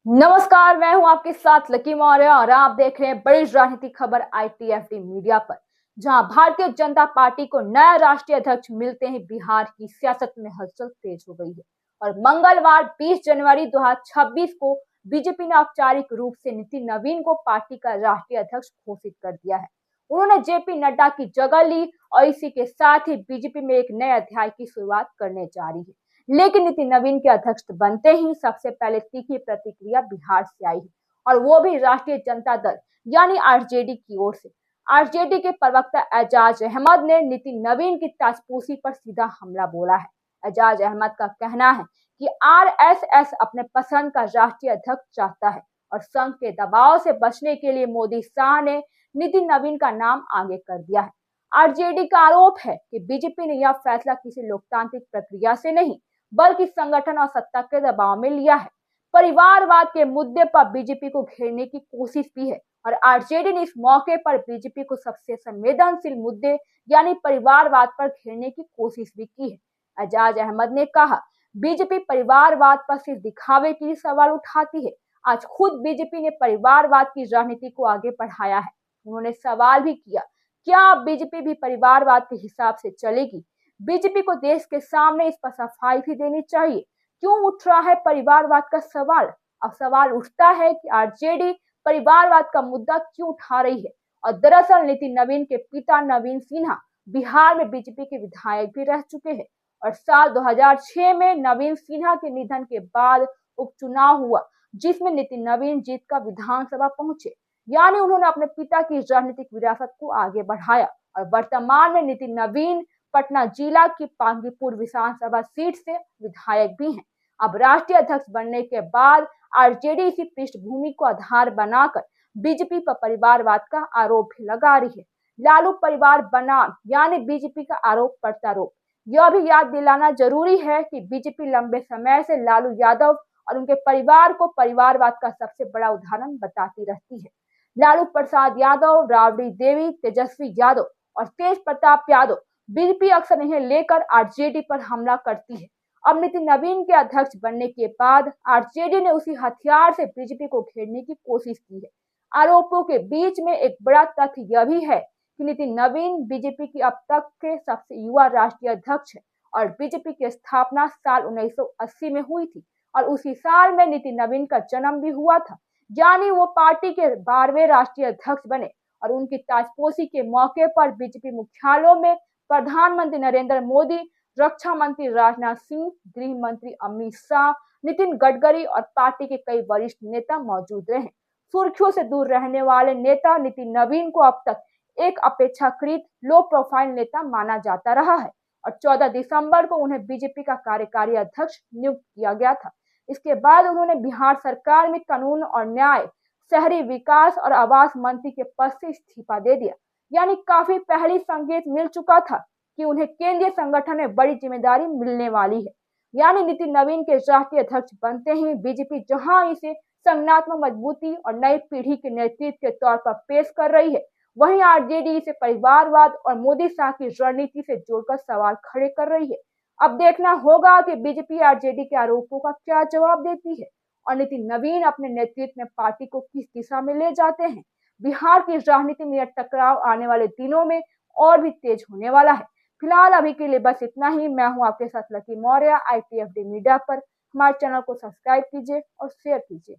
नमस्कार, मैं हूं आपके साथ लकी मौर्य और आप देख रहे हैं बड़ी राजनीतिक खबर ITFD मीडिया पर। जहां भारतीय जनता पार्टी को नया राष्ट्रीय अध्यक्ष मिलते ही बिहार की सियासत में हलचल तेज हो गई है और मंगलवार 20 जनवरी 2026 को बीजेपी ने औपचारिक रूप से नितिन नवीन को पार्टी का राष्ट्रीय अध्यक्ष घोषित कर दिया है। उन्होंने JP नड्डा की जगह ली और इसी के साथ ही बीजेपी में एक नए अध्याय की शुरुआत करने जा रही है। लेकिन नितिन नवीन के अध्यक्ष बनते ही सबसे पहले तीखी प्रतिक्रिया बिहार से आई है और वो भी राष्ट्रीय जनता दल यानी RJD की ओर से। RJD के प्रवक्ता एजाज अहमद ने नितिन नवीन की ताजपोशी पर सीधा हमला बोला है। एजाज अहमद का कहना है कि RSS अपने पसंद का राष्ट्रीय अध्यक्ष चाहता है और संघ के दबाव से बचने के लिए मोदी शाह ने नितिन नवीन का नाम आगे कर दिया है। RJD का आरोप है कि बीजेपी ने यह फैसला किसी लोकतांत्रिक प्रक्रिया से नहीं बल्कि संगठन और सत्ता के दबाव में लिया है। परिवारवाद के मुद्दे पर बीजेपी को घेरने की कोशिश भी है और RJD ने इस मौके पर बीजेपी को सबसे संवेदनशील मुद्दे यानी परिवारवाद पर घेरने की कोशिश भी की है। एजाज अहमद ने कहा, बीजेपी परिवारवाद पर सिर्फ दिखावे के लिए सवाल उठाती है। आज खुद बीजेपी ने परिवारवाद की राजनीति को आगे बढ़ाया है। उन्होंने सवाल भी किया, क्या बीजेपी भी परिवारवाद के हिसाब से चलेगी? बीजेपी को देश के सामने इस पर सफाई भी देनी चाहिए। क्यों उठ रहा है परिवारवाद का सवाल? अब सवाल उठता है कि RJD परिवारवाद का मुद्दा क्यों उठा रही है। और दरअसल नितिन नवीन के पिता नवीन सिन्हा बिहार में बीजेपी के विधायक भी रह चुके हैं और साल 2006 में नवीन सिन्हा के निधन के बाद उपचुनाव हुआ जिसमें नितिन नवीन जीतकर विधानसभा पहुंचे। यानी उन्होंने अपने पिता की राजनीतिक विरासत को आगे बढ़ाया और वर्तमान में नितिन नवीन पटना जिला की पांगीपुर विधानसभा सीट से विधायक भी हैं। अब राष्ट्रीय अध्यक्ष बनने के बाद RJD इसी पृष्ठभूमि को आधार बनाकर बीजेपी पर परिवारवाद का आरोप भी लगा रही है। लालू परिवार बनाम यानी बीजेपी का आरोप प्रत्यारोप। यह भी याद दिलाना जरूरी है कि बीजेपी लंबे समय से लालू यादव और उनके परिवार को परिवारवाद का सबसे बड़ा उदाहरण बताती रहती है। लालू प्रसाद यादव, राबड़ी देवी, तेजस्वी यादव और तेज प्रताप यादव बीजेपी अक्सर इन्हें लेकर RJD पर हमला करती है। अब नितिन नवीन के अध्यक्ष बनने के बाद RJD ने उसी हथियार से बीजेपी को घेरने की कोशिश की है। आरोपों के बीच में एक बड़ा तथ्य यह भी है कि नितिन नवीन बीजेपी की अब तक के सबसे युवा राष्ट्रीय अध्यक्ष है और बीजेपी की स्थापना साल 1980 में हुई थी और उसी साल में नितिन नवीन का जन्म भी हुआ था। यानी वो पार्टी के 12वें राष्ट्रीय अध्यक्ष बने और उनकी ताजपोशी के मौके पर बीजेपी मुख्यालयों में प्रधानमंत्री नरेंद्र मोदी, रक्षा मंत्री राजनाथ सिंह, गृह मंत्री अमित शाह, नितिन गडकरी और पार्टी के कई वरिष्ठ नेता मौजूद रहे। सुर्खियों से दूर रहने वाले नेता नितिन नवीन को अब तक एक अपेक्षाकृत लो प्रोफाइल नेता माना जाता रहा है और 14 दिसंबर को उन्हें बीजेपी का कार्यकारी अध्यक्ष नियुक्त किया गया था। इसके बाद उन्होंने बिहार सरकार में कानून और न्याय, शहरी विकास और आवास मंत्री के पद से इस्तीफा दे दिया। यानी काफी पहले संकेत मिल चुका था कि उन्हें केंद्रीय संगठन में बड़ी जिम्मेदारी मिलने वाली है। यानी नितिन नवीन के राष्ट्रीय अध्यक्ष बनते ही बीजेपी जहां इसे संगठनात्मक मजबूती और नई पीढ़ी के नेतृत्व के तौर पर पेश कर रही है, वहीं RJD इसे परिवारवाद और मोदी शाह की रणनीति से जोड़कर सवाल खड़े कर रही है। अब देखना होगा कि बीजेपी RJD के आरोपों का क्या जवाब देती है और नितिन नवीन अपने नेतृत्व में पार्टी को किस दिशा में ले जाते हैं। बिहार की राजनीति में यह टकराव आने वाले दिनों में और भी तेज होने वाला है। फिलहाल अभी के लिए बस इतना ही। मैं हूं आपके साथ लकी मौर्य, ITFD मीडिया पर। हमारे चैनल को सब्सक्राइब कीजिए और शेयर कीजिए।